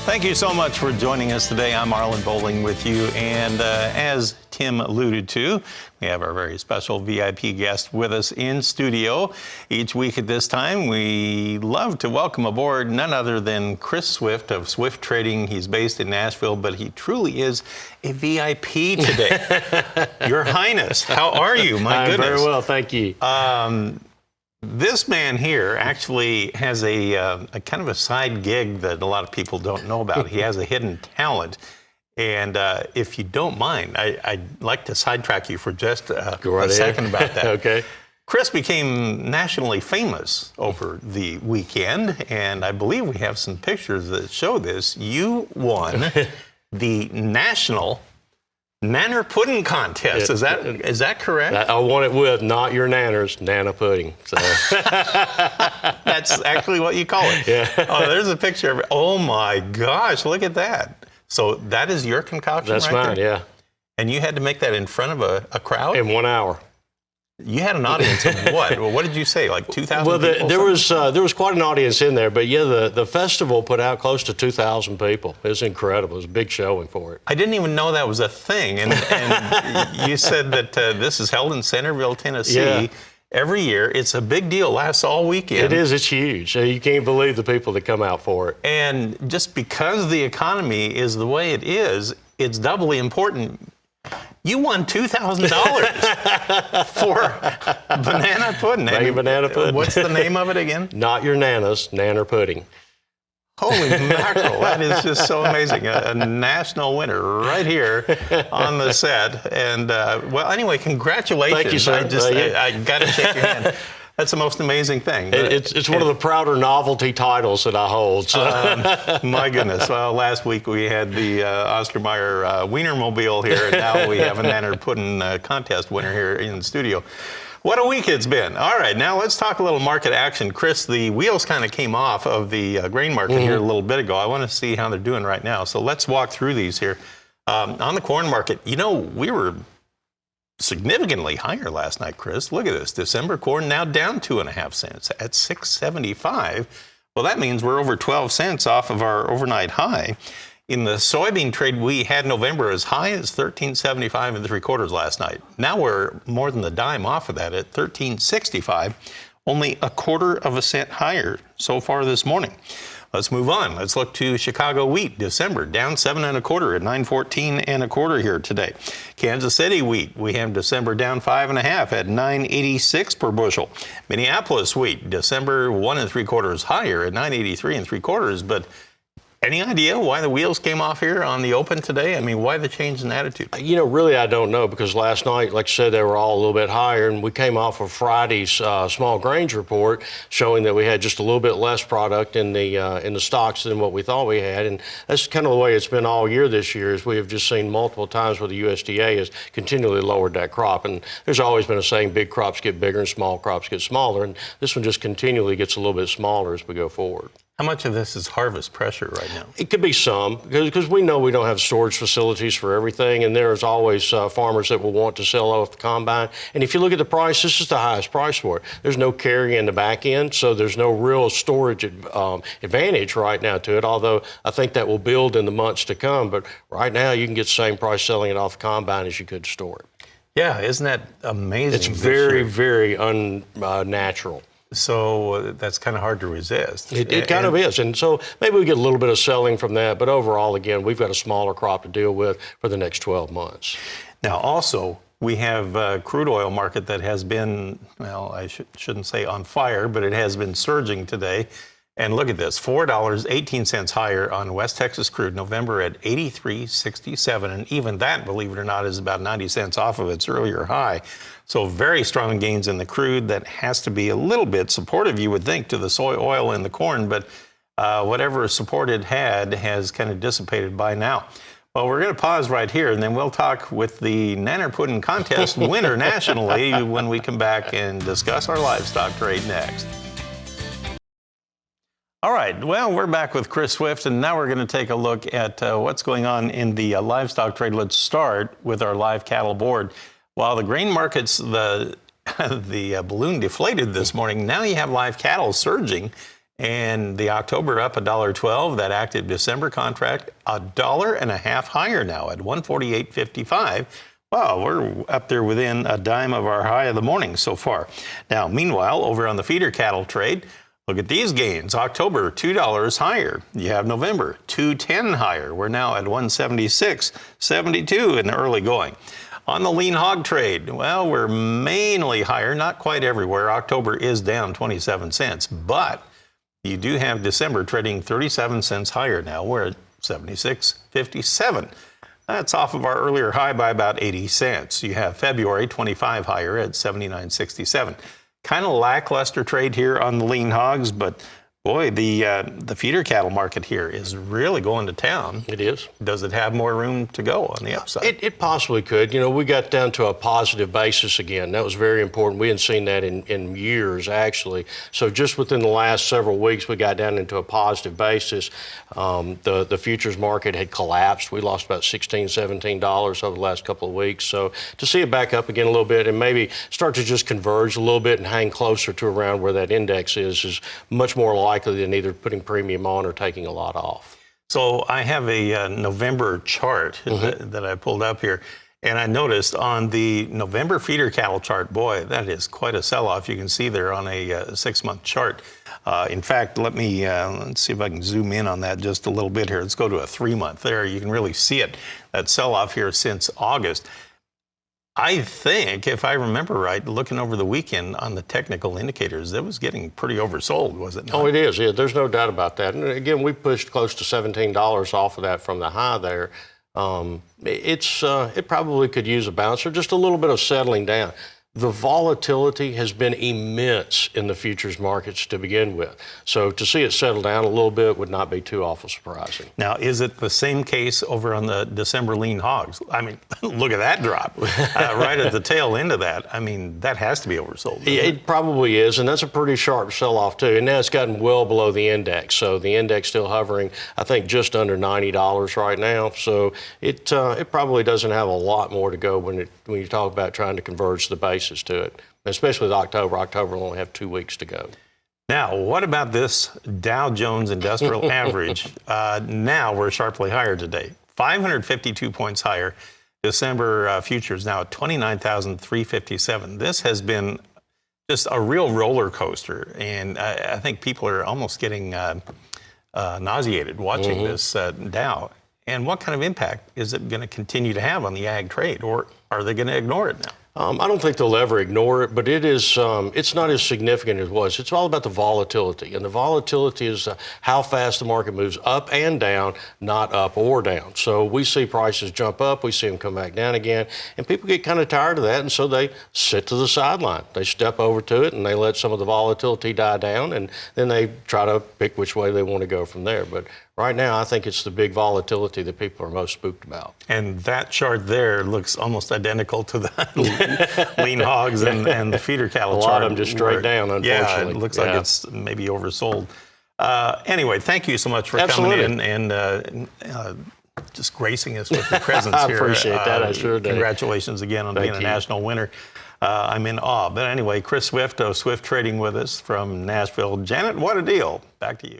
Thank you so much for joining us today. I'm Marlin Bohling with you. And as Tim alluded to, we have our very special VIP guest with us in studio. Each week at this time, we love to welcome aboard none other than Chris Swift of Swift Trading. He's based in Nashville, but he truly is a VIP today. Your Highness, how are you? My goodness. Very well, thank you. This man here actually has a kind of a side gig that a lot of people don't know about. He has a hidden talent. And if you don't mind, I'd like to sidetrack you for just a second about that. Okay. Chris became nationally famous over the weekend, and I believe we have some pictures that show this. You won the National Nanner Pudding Contest. Is that correct? I won it with Not Your Nanners, Nana Pudding. So. That's actually what you call it. Yeah. Oh, there's a picture of it. Oh my gosh, look at that. So that is your concoction. That's right mine, there? yeah. And you had to make that in front of a crowd? In 1 hour. You had an audience of what? Well, what did you say, like 2,000 Well, people? there was quite an audience in there, but yeah, the festival put out close to 2,000 people. It was incredible. It was a big showing for it. I didn't even know that was a thing. And you said that this is held in Centerville, Tennessee. Yeah. Every year. It's a big deal. Lasts all weekend. It is. It's huge. You can't believe the people that come out for it. And just because the economy is the way it is, it's doubly important. You won $2,000 for banana pudding. Banana pudding. What's the name of it again? Not Your Nana's Nanner Pudding. Holy mackerel, that is just so amazing. A national winner right here on the set. And, well, anyway, congratulations. Thank you, sir. I got to shake your hand. That's the most amazing thing. It's one of the prouder novelty titles that I hold. So. My goodness. Well, last week we had the Ostermeyer Wienermobile here, and now we have a Nanner Pudding contest winner here in the studio. What a week it's been. All right, now let's talk a little market action. Chris, the wheels kind of came off of the grain market here a little bit ago. I want to see how they're doing right now. So let's walk through these here. On the corn market, you know, we were significantly higher last night, Chris. Look at this. December corn now down 2.5 cents at $6.75. Well, that means we're over 12 cents off of our overnight high. In the soybean trade, we had November as high as $13.75 3/4 last night. Now we're more than a dime off of that at $13.65, only 1/4 cent higher so far this morning. Let's move on. Let's look to Chicago wheat. December down 7 1/4 at 9.14 1/4 here today. Kansas City wheat, we have December down 5 1/2 at 9.86 per bushel. Minneapolis wheat, December 1 3/4 higher at 9.83 3/4. But any idea why the wheels came off here on the open today? I mean, why the change in attitude? You know, really, I don't know, because last night, like I said, they were all a little bit higher, and we came off of Friday's small grains report showing that we had just a little bit less product in the stocks than what we thought we had, and that's kind of the way it's been all year this year. Is we have just seen multiple times where the USDA has continually lowered that crop, and there's always been a saying: big crops get bigger and small crops get smaller, and this one just continually gets a little bit smaller as we go forward. How much of this is harvest pressure right now? It could be some, because we know we don't have storage facilities for everything, and there's always farmers that will want to sell off the combine. And if you look at the price, this is the highest price for it. There's no carry in the back end, so there's no real storage advantage right now to it, although I think that will build in the months to come. But right now, you can get the same price selling it off the combine as you could store it. Yeah, isn't that amazing? It's very, very unnatural. So that's kind of hard to resist. It kind of is. And so maybe we get a little bit of selling from that. But overall, again, we've got a smaller crop to deal with for the next 12 months. Now, also, we have a crude oil market that has been, well, I shouldn't say on fire, but it has been surging today. And look at this, $4.18 higher on West Texas crude, November at 83.67. And even that, believe it or not, is about 90 cents off of its earlier high. So very strong gains in the crude. That has to be a little bit supportive, you would think, to the soy oil and the corn. But whatever support it had has kind of dissipated by now. Well, we're going to pause right here, and then we'll talk with the Nanner Pudding Contest winner nationally when we come back and discuss our livestock trade next. All right, well, we're back with Chris Swift, and now we're going to take a look at what's going on in the livestock trade. Let's start with our live cattle board. While the grain markets, the balloon deflated this morning, now you have live cattle surging, And the October up $1.12. That active December contract $1.50 higher now at 148.55. Wow, we're up there within a dime of our high of the morning so far. Now, meanwhile, over on the feeder cattle trade, look at these gains. October, $2 higher. You have November, $2.10 higher. We're now at 176.72 in the early going. On the lean hog trade, well, we're mainly higher, not quite everywhere. October is down 27 cents, but you do have December trading 37 cents higher now. We're at 76.57. That's off of our earlier high by about 80 cents. You have February 25 higher at 79.67. Kind of lackluster trade here on the lean hogs, but boy, the feeder cattle market here is really going to town. It is. Does it have more room to go on the upside? It possibly could. You know, we got down to a positive basis again. That was very important. We hadn't seen that in years, actually. So just within the last several weeks, we got down into a positive basis. The futures market had collapsed. We lost about $16, $17 over the last couple of weeks. So to see it back up again a little bit and maybe start to just converge a little bit and hang closer to around where that index is much more likely than either putting premium on or taking a lot off. So I have a November chart that I pulled up here, and I noticed on the November feeder cattle chart, boy, that is quite a sell-off. You can see there on a 6-month chart. In fact, let's see if I can zoom in on that just a little bit here. Let's go to a 3-month. There, you can really see it, that sell-off here since August. I think, if I remember right, looking over the weekend on the technical indicators, it was getting pretty oversold, was it not? Oh, it is. Yeah, there's no doubt about that. And again, we pushed close to $17 off of that from the high there. It probably could use a bounce or just a little bit of settling down. The volatility has been immense in the futures markets to begin with. So to see it settle down a little bit would not be too awful surprising. Now, is it the same case over on the December lean hogs? I mean, look at that drop right at the tail end of that. I mean, that has to be oversold. It probably is, and that's a pretty sharp sell-off too. And now it's gotten well below the index. So the index still hovering, I think, just under $90 right now. So it probably doesn't have a lot more to go when you talk about trying to converge the basis to it, especially with October. October will only have 2 weeks to go. Now, what about this Dow Jones Industrial Average? Now we're sharply higher today, 552 points higher. December futures now at 29,357. This has been just a real roller coaster, and I think people are almost getting nauseated watching this Dow. And what kind of impact is it going to continue to have on the ag trade, or are they going to ignore it now? I don't think they'll ever ignore it, but it is. It's not as significant as it was. It's all about the volatility, and the volatility is how fast the market moves up and down, not up or down. So we see prices jump up, we see them come back down again, and people get kind of tired of that, and so they sit to the sideline. They step over to it, and they let some of the volatility die down, and then they try to pick which way they want to go from there. But right now, I think it's the big volatility that people are most spooked about. And that chart there looks almost identical to the lean hogs and the feeder cattle chart. A lot of them just straight down, unfortunately. Yeah, it looks like it's maybe oversold. Anyway, thank you so much for Absolutely. coming in and just gracing us with your presence I here. appreciate that. I sure do. Congratulations again on being a national winner. I'm in awe. But anyway, Chris Swift of Swift Trading with us from Nashville. Janet, what a deal. Back to you.